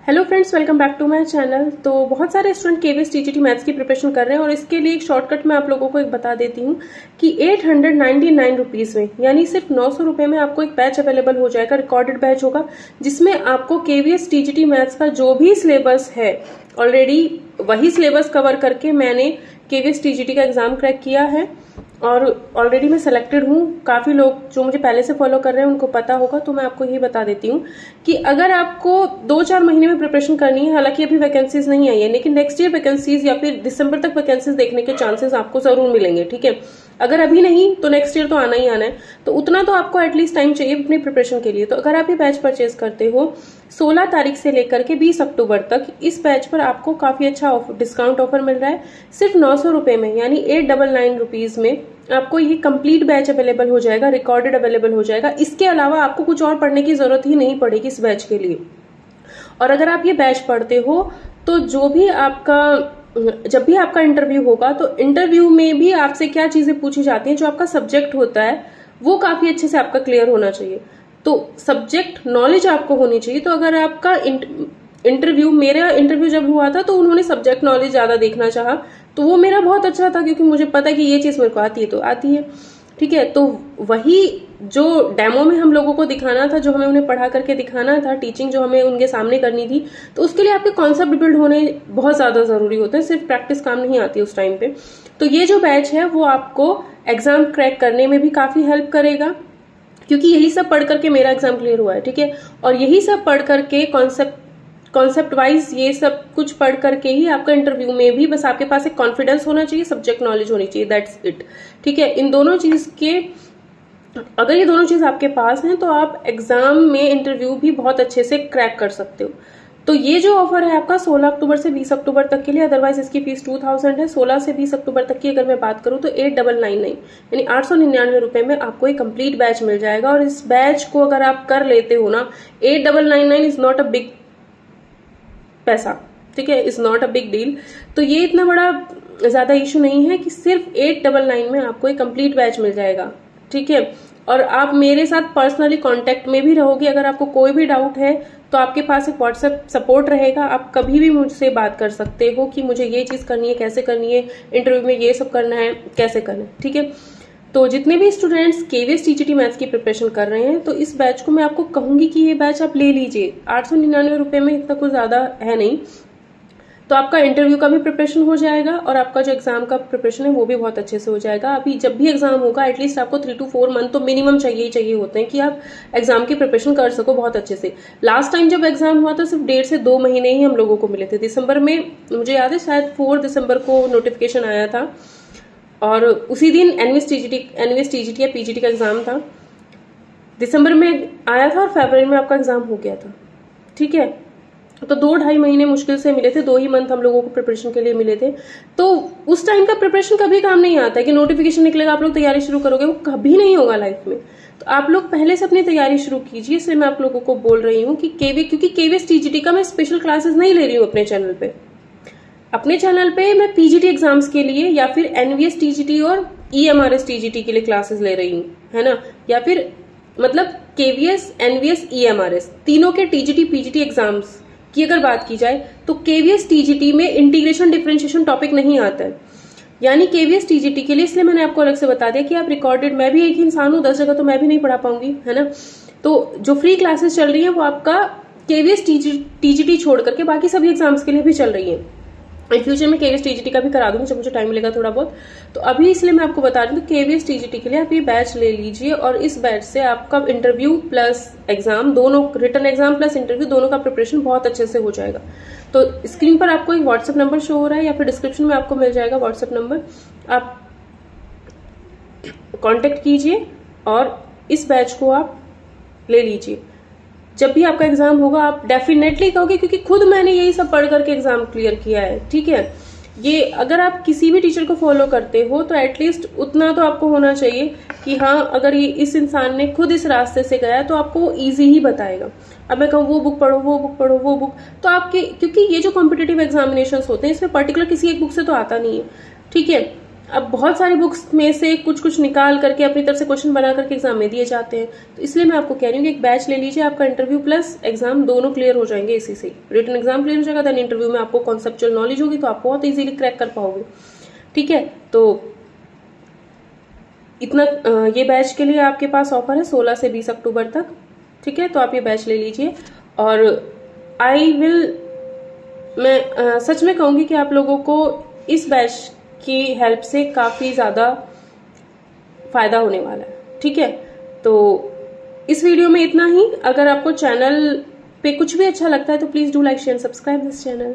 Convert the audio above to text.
Hello friends, welcome back to my channel. तो बहुत सारे स्टूडेंट केवीएस टीजीटी मैथ्स की प्रिपरेशन कर रहे हैं और इसके लिए एक शॉर्टकट मैं आप लोगों को एक बता देती हूँ कि 899 रुपीज में यानी सिर्फ 900 रुपए में आपको एक बैच अवेलेबल हो जाएगा। रिकॉर्डेड बैच होगा जिसमें आपको केवीएस टीजीटी मैथ्स का जो भी सिलेबस है ऑलरेडी वही सिलेबस कवर करके मैंने केवीएस टीजीटी का एग्जाम क्रैक किया है और ऑलरेडी मैं सिलेक्टेड हूँ। काफी लोग जो मुझे पहले से फॉलो कर रहे हैं उनको पता होगा, तो मैं आपको यही बता देती हूँ कि अगर आपको 2-4 महीने में प्रिपरेशन करनी है, हालांकि अभी वैकेंसीज नहीं आई है लेकिन नेक्स्ट ईयर वैकेंसीज या फिर दिसंबर तक वैकेंसीज देखने के चांसेस आपको जरूर मिलेंगे। ठीक है, अगर अभी नहीं तो नेक्स्ट ईयर तो आना ही आना है, तो उतना तो आपको एटलीस्ट टाइम चाहिए अपनी प्रिपरेशन के लिए। तो अगर आप ये बैच परचेज करते हो 16 तारीख से लेकर के 20 अक्टूबर तक, इस बैच पर आपको काफी अच्छा डिस्काउंट ऑफर मिल रहा है। सिर्फ 900 रुपए में यानी 899 रुपीज में आपको ये कंप्लीट बैच अवेलेबल हो जाएगा, रिकॉर्डेड अवेलेबल हो जाएगा। इसके अलावा आपको कुछ और पढ़ने की जरूरत ही नहीं पड़ेगी इस बैच के लिए। और अगर आप ये बैच पढ़ते हो तो जब भी आपका इंटरव्यू होगा तो इंटरव्यू में भी आपसे क्या चीजें पूछी जाती हैं, जो आपका सब्जेक्ट होता है वो काफी अच्छे से आपका क्लियर होना चाहिए। तो सब्जेक्ट नॉलेज आपको होनी चाहिए। तो अगर आपका मेरा इंटरव्यू जब हुआ था तो उन्होंने सब्जेक्ट नॉलेज ज्यादा देखना चाहा, तो वो मेरा बहुत अच्छा था क्योंकि मुझे पता है कि ये चीज मेरे को आती है तो आती है। ठीक है, तो वही जो डेमो में हम लोगों को दिखाना था, जो हमें उन्हें पढ़ा करके दिखाना था, टीचिंग जो हमें उनके सामने करनी थी, तो उसके लिए आपके कॉन्सेप्ट बिल्ड होने बहुत ज्यादा जरूरी होते हैं। सिर्फ प्रैक्टिस काम नहीं आती उस टाइम पे। तो ये जो बैच है वो आपको एग्जाम क्रैक करने में भी काफी हेल्प करेगा, क्योंकि यही सब पढ़ करके मेरा एग्जाम क्लियर हुआ है। ठीक है, और यही सब पढ़ करके कॉन्सेप्ट वाइज ये सब कुछ पढ़ करके ही आपका इंटरव्यू में भी बस आपके पास एक कॉन्फिडेंस होना चाहिए, सब्जेक्ट नॉलेज होनी चाहिए, दैट्स इट। ठीक है, इन दोनों चीज के अगर ये दोनों चीज आपके पास हैं तो आप एग्जाम में इंटरव्यू भी बहुत अच्छे से क्रैक कर सकते हो। तो ये जो ऑफर है आपका 16 अक्टूबर से 20 अक्टूबर तक के लिए, अदरवाइज इसकी फीस 2000 है। 16 से 20 अक्टूबर तक की अगर मैं बात करूं तो 899 यानी 899 रुपए में आपको एक कंप्लीट बैच मिल जाएगा। और इस बैच को अगर आप कर लेते हो ना, 899 इज नॉट अ बिग पैसा। ठीक है, is not a big deal. तो ये इतना बड़ा ज्यादा इशू नहीं है कि सिर्फ 899 में आपको एक कंप्लीट बैच मिल जाएगा। ठीक है, और आप मेरे साथ पर्सनली कांटेक्ट में भी रहोगे। अगर आपको कोई भी डाउट है तो आपके पास एक व्हाट्सएप सपोर्ट रहेगा, आप कभी भी मुझसे बात कर सकते हो कि मुझे ये चीज करनी है, कैसे करनी है, इंटरव्यू में ये सब करना है, कैसे करना है। ठीक है, तो जितने भी स्टूडेंट्स केवीएस टीजीटी मैथ्स की प्रिपरेशन कर रहे हैं तो इस बैच को मैं आपको कहूंगी कि ये बैच आप ले लीजिए। 899 रुपए में इतना कुछ ज्यादा है नहीं, तो आपका इंटरव्यू का भी प्रिपरेशन हो जाएगा और आपका जो एग्जाम का प्रिपरेशन है वो भी बहुत अच्छे से हो जाएगा। अभी जब भी एग्जाम होगा एटलीस्ट आपको 3 to 4 मंथ तो मिनिमम चाहिए होते हैं कि आप एग्जाम की प्रिपरेशन कर सको बहुत अच्छे से। लास्ट टाइम जब एग्जाम हुआ था सिर्फ 1.5 से 2 महीने ही हम लोगों को मिले थे। दिसंबर में, मुझे याद है शायद 4 दिसंबर को नोटिफिकेशन आया था और उसी दिन एनवीएस टीजीटी या पीजीटी का एग्जाम था। दिसंबर में आया था और फरवरी में आपका एग्जाम हो गया था। ठीक है, तो 2-2.5 महीने मुश्किल से मिले थे, 2 ही मंथ हम लोगों को प्रिपरेशन के लिए मिले थे। तो उस टाइम का प्रिपरेशन कभी काम नहीं आता है कि नोटिफिकेशन निकलेगा आप लोग तैयारी शुरू करोगे, वो कभी नहीं होगा लाइफ में। तो आप लोग पहले से अपनी तैयारी शुरू कीजिए। इसलिए मैं आप लोगों को बोल रही हूँ कि क्योंकि केवीएस टीजीटी का मैं स्पेशल क्लासेस नहीं ले रही हूँ अपने चैनल पे। अपने चैनल पे मैं पीजीटी एग्जाम्स के लिए या फिर एनवीएस टीजीटी और ईएमआरएस टीजीटी के लिए क्लासेस ले रही हूँ, है ना, या फिर मतलब केवीएस, एनवीएस, ईएमआरएस तीनों के टीजीटी पीजीटी एग्जाम्स की अगर बात की जाए तो केवीएस टीजीटी में इंटीग्रेशन डिफरेंशिएशन टॉपिक नहीं आता है, यानी केवीएस टीजीटी के लिए। इसलिए मैंने आपको अलग से बता दिया कि आप रिकॉर्डेड, मैं भी एक ही इंसान हूं, 10 जगह तो मैं भी नहीं पढ़ा पाऊंगी, है ना। तो जो फ्री क्लासेस चल रही है वो आपका केवीएस टीजीटी छोड़ करके बाकी सभी एग्जाम्स के लिए भी चल रही है। इन फ्यूचर में केवीएस टीजीटी का भी करा दूंगी जब मुझे टाइम मिलेगा थोड़ा बहुत। तो अभी इसलिए मैं आपको बता रही हूँ केवीएस टीजीटी के लिए आप ये बैच ले लीजिए और इस बैच से आपका इंटरव्यू प्लस एग्जाम दोनों, रिटन एग्जाम प्लस इंटरव्यू दोनों का प्रिपरेशन बहुत अच्छे से हो जाएगा। तो स्क्रीन पर आपको एक व्हाट्सएप नंबर शो हो रहा है या फिर डिस्क्रिप्शन में आपको मिल जाएगा व्हाट्सएप नंबर, आप कॉन्टेक्ट कीजिए और इस बैच को आप ले लीजिए। जब भी आपका एग्जाम होगा आप डेफिनेटली कहोगे, क्योंकि खुद मैंने यही सब पढ़ करके एग्जाम क्लियर किया है। ठीक है, ये अगर आप किसी भी टीचर को फॉलो करते हो तो एटलीस्ट उतना तो आपको होना चाहिए कि हाँ, अगर ये इस इंसान ने खुद इस रास्ते से गया तो आपको वो ईजी ही बताएगा। अब मैं कहूँ वो बुक पढ़ो, वो बुक पढ़ो, वो बुक, तो आपके, क्योंकि ये जो कॉम्पिटेटिव एग्जामिनेशन होते हैं इसमें पर्टिकुलर किसी एक बुक से तो आता नहीं है। ठीक है, अब बहुत सारी बुक्स में से कुछ कुछ निकाल करके अपनी तरफ से क्वेश्चन बना करके एग्जाम में दिए जाते हैं, तो इसलिए मैं आपको कह रही हूँ कि एक बैच ले लीजिए, आपका इंटरव्यू प्लस एग्जाम दोनों क्लियर हो जाएंगे इसी से। रिटन एग्जाम क्लियर हो जाएगा, देन इंटरव्यू में आपको कॉन्सेप्चुअल नॉलेज होगी तो आप बहुत इजीली क्रैक कर पाओगे। ठीक है, तो इतना ये बैच के लिए आपके पास ऑफर है 16 से 20 अक्टूबर तक। ठीक है, तो आप ये बैच ले लीजिए। और मैं सच में कहूंगी कि आप लोगों को इस बैच की हेल्प से काफी ज्यादा फायदा होने वाला है। ठीक है, तो इस वीडियो में इतना ही। अगर आपको चैनल पे कुछ भी अच्छा लगता है तो please do like share subscribe this channel.